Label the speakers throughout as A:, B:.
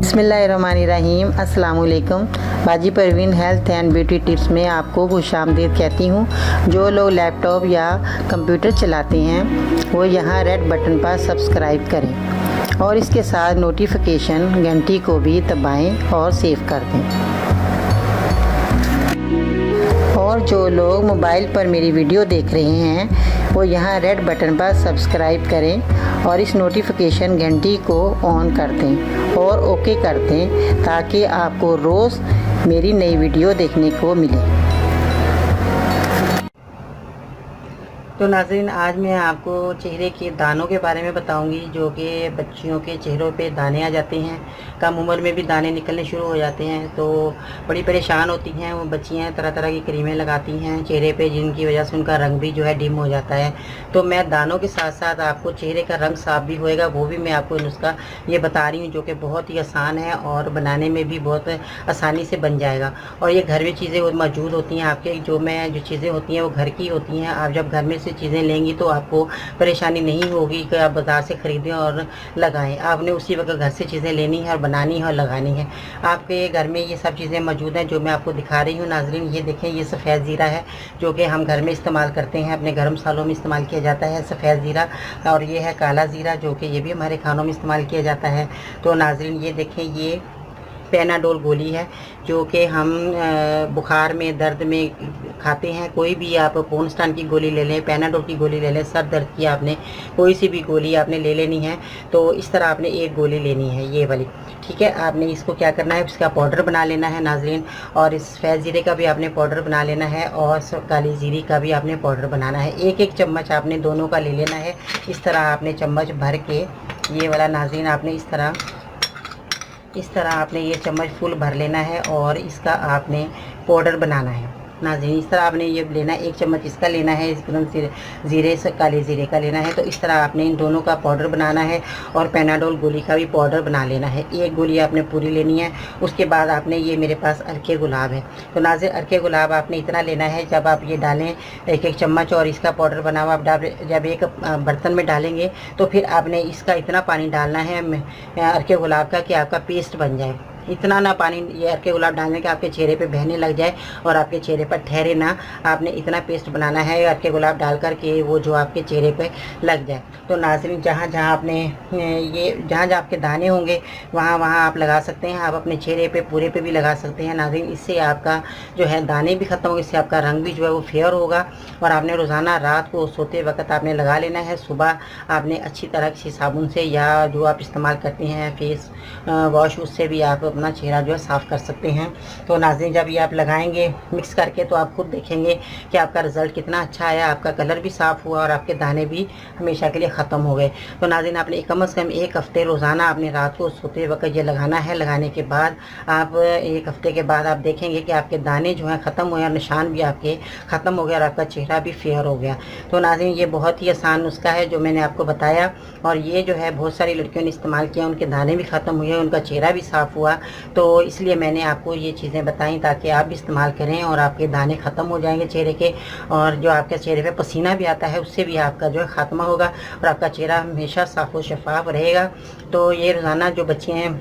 A: बिस्मिल्लाहिर्रहमानिर्रहीम। अस्सलाम वालेकुम। बाजी Parveen health and beauty tips में आपको खुशामदीद कहती हूँ। जो लोग लैपटॉप या कंप्यूटर चलाते हैं वो यहाँ रेड बटन पर सब्सक्राइब करें और इसके साथ नोटिफिकेशन घंटी को भी दबाएं और सेव कर दें। और जो लोग मोबाइल पर मेरी वीडियो देख रहे हैं वो यहाँ रेड बटन पर सब्सक्राइब करें और इस नोटिफिकेशन घंटी को ऑन कर दें और ओके कर दें ताकि आपको रोज़ मेरी नई वीडियो देखने को मिले। तो नाज़रीन, आज मैं आपको चेहरे के दानों के बारे में बताऊंगी, जो कि बच्चियों के चेहरों पे दाने आ जाते हैं। कम उम्र में भी दाने निकलने शुरू हो जाते हैं तो बड़ी परेशान होती हैं वो बच्चियां। तरह तरह की क्रीमें लगाती हैं चेहरे पे, जिनकी वजह से उनका रंग भी जो है डिम हो जाता है। तो मैं दानों के साथ साथ आपको चेहरे का रंग साफ भी होएगा वो भी मैं आपको नुस्खा ये बता रही हूँ, जो कि बहुत ही आसान है और बनाने में भी बहुत आसानी से बन जाएगा। और ये घर में चीज़ें मौजूद होती हैं आपके, जो चीज़ें होती हैं वो घर की होती हैं। आप जब घर में से चीज़ें लेंगी तो आपको परेशानी नहीं होगी कि आप बाज़ार से ख़रीदें और लगाएं। आपने उसी वक्त घर से चीज़ें लेनी है और बनानी है और लगानी है। आपके घर में ये सब चीज़ें मौजूद हैं जो मैं आपको दिखा रही हूँ। नाज़रीन, ये देखें, ये सफ़ेद ज़ीरा है जो कि हम घर में इस्तेमाल करते हैं, अपने गर्म मसालों में इस्तेमाल किया जाता है सफ़ेद ज़ीरा। और ये है काला ज़ीरा जो कि ये भी हमारे खानों में इस्तेमाल किया जाता है। तो नाज़रीन, ये देखें, ये पेनाडोल गोली है जो कि हम बुखार में, दर्द में खाते हैं। कोई भी आप पोनस्टान की गोली ले लें, पेनाडोल की गोली ले लें, सर दर्द की आपने कोई सी भी गोली आपने ले लेनी है। तो इस तरह आपने एक गोली लेनी है, ये वाली, ठीक है। आपने इसको क्या करना है, इसका पाउडर बना लेना है नाज़रीन। और इस सफ़ेद ज़ीरे का भी आपने पाउडर बना लेना है और काली ज़ीरे का भी आपने पाउडर बनाना है। एक एक चम्मच आपने दोनों का ले लेना है। इस तरह आपने चम्मच भर के ये वाला नाज़रीन आपने इस तरह आपने ये चम्मच फुल भर लेना है और इसका आपने पाउडर बनाना है नाज़रीन। इस तरह आपने ये लेना है, एक चम्मच इसका लेना है, एकदम ज़ीरे से काले ज़ीरे का लेना है। तो इस तरह आपने इन दोनों का पाउडर बनाना है और पेनाडोल गोली का भी पाउडर बना लेना है। एक गोली आपने पूरी लेनी है। उसके बाद आपने, ये मेरे पास अर्के गुलाब है, तो नाज़रीन अर्के गुलाब आपने इतना लेना है। जब आप ये डालें एक एक चम्मच और इसका पाउडर बना हुआ आप जब एक बर्तन में डालेंगे तो फिर आपने इसका इतना पानी डालना है अर्के गुलाब का कि आपका पेस्ट बन जाए। इतना ना पानी ये अर्के गुलाब डालने के आपके चेहरे पे बहने लग जाए और आपके चेहरे पर ठहरे ना। आपने इतना पेस्ट बनाना है अर्के गुलाब डाल कर के वो जो आपके चेहरे पे लग जाए। तो नाज़रीन, जहाँ जहाँ आपने जहाँ आपके दाने होंगे वहाँ आप लगा सकते हैं। आप अपने चेहरे पे पूरे पे भी लगा सकते हैं नाज़रीन। इससे आपका जो है दाने भी ख़त्म होंगे, इससे आपका रंग भी जो है वो फेयर होगा। और आपने रोज़ाना रात को सोते वक्त आपने लगा लेना है। सुबह आपने अच्छी तरह किसी साबुन से या जो आप इस्तेमाल करते हैं फेस वॉश, उससे भी आप अपना चेहरा जो है साफ़ कर सकते हैं। तो नाज़रीन, जब ये आप लगाएंगे मिक्स करके तो आप खुद देखेंगे कि आपका रिज़ल्ट कितना अच्छा आया, आपका कलर भी साफ़ हुआ और आपके दाने भी हमेशा के लिए ख़त्म हो गए। तो नाज़रीन, आपने कम से कम एक हफ़्ते रोज़ाना आपने रात को सोते वक्त ये लगाना है। लगाने के बाद आप एक हफ़्ते के बाद आप देखेंगे कि आपके दाने जो हैं ख़त्म हुए और निशान भी आपके ख़त्म हो गया और आपका चेहरा भी फेयर हो गया। तो नाज़रीन, ये बहुत ही आसान नुस्खा है जो मैंने आपको बताया और ये जो है बहुत सारी लड़कियों ने इस्तेमाल किया, उनके दाने भी ख़त्म हुए, उनका चेहरा भी साफ़ हुआ। तो इसलिए मैंने आपको ये चीज़ें बताई ताकि आप भी इस्तेमाल करें और आपके दाने ख़त्म हो जाएंगे चेहरे के। और जो आपके चेहरे पे पसीना भी आता है उससे भी आपका जो है ख़ात्मा होगा और आपका चेहरा हमेशा साफ़ और शफाफ रहेगा। तो ये रोज़ाना जो बच्चे हैं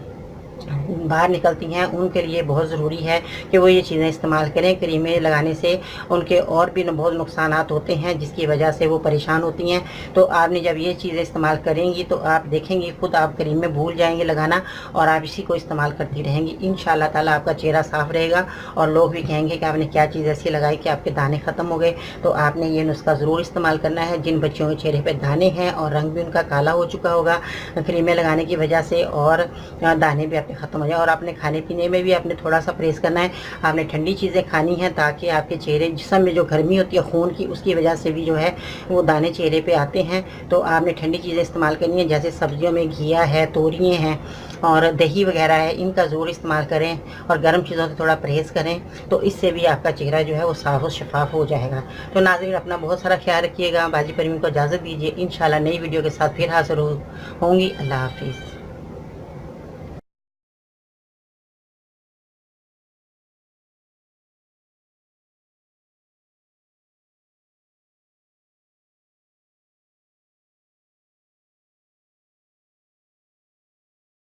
A: बाहर निकलती हैं उनके लिए बहुत ज़रूरी है कि वो ये चीज़ें इस्तेमाल करें। क्रीमें लगाने से उनके और भी बहुत नुकसानात होते हैं जिसकी वजह से वो परेशान होती हैं। तो आपने जब ये चीज़ें इस्तेमाल करेंगी तो आप देखेंगी खुद आप क्रीमें भूल जाएंगी लगाना और आप इसी को इस्तेमाल करती रहेंगी। इंशाल्लाह ताला आपका चेहरा साफ़ रहेगा और लोग भी कहेंगे कि आपने क्या चीज़ ऐसी लगाई कि आपके दाने ख़त्म हो गए। तो आपने ये नुस्खा ज़रूर इस्तेमाल करना है। जिन बच्चों के चेहरे पर दाने हैं और रंग भी उनका काला हो चुका होगा क्रीमें लगाने की वजह से और दाने भी ख़त्म हो जाए। और आपने खाने पीने में भी आपने थोड़ा सा परहेज़ करना है। आपने ठंडी चीज़ें खानी हैं ताकि आपके चेहरे जिस्म में जो गर्मी होती है खून की, उसकी वजह से भी जो है वो दाने चेहरे पे आते हैं। तो आपने ठंडी चीज़ें इस्तेमाल करनी है, जैसे सब्जियों में घिया है, तोरियाँ हैं और दही वगैरह है, इनका ज़रूर इस्तेमाल करें और गर्म चीज़ों से थोड़ा परहेज़ करें। तो इससे भी आपका चेहरा जो है वो साफ़ और शफाफ हो जाएगा। तो नाज़रीन, अपना बहुत सारा ख्याल रखिएगा। बाजी परवीन को इजाज़त दीजिए। इंशाल्लाह नई वीडियो के साथ फिर हाज़िर होंगी। अल्लाह हाफ़िज़।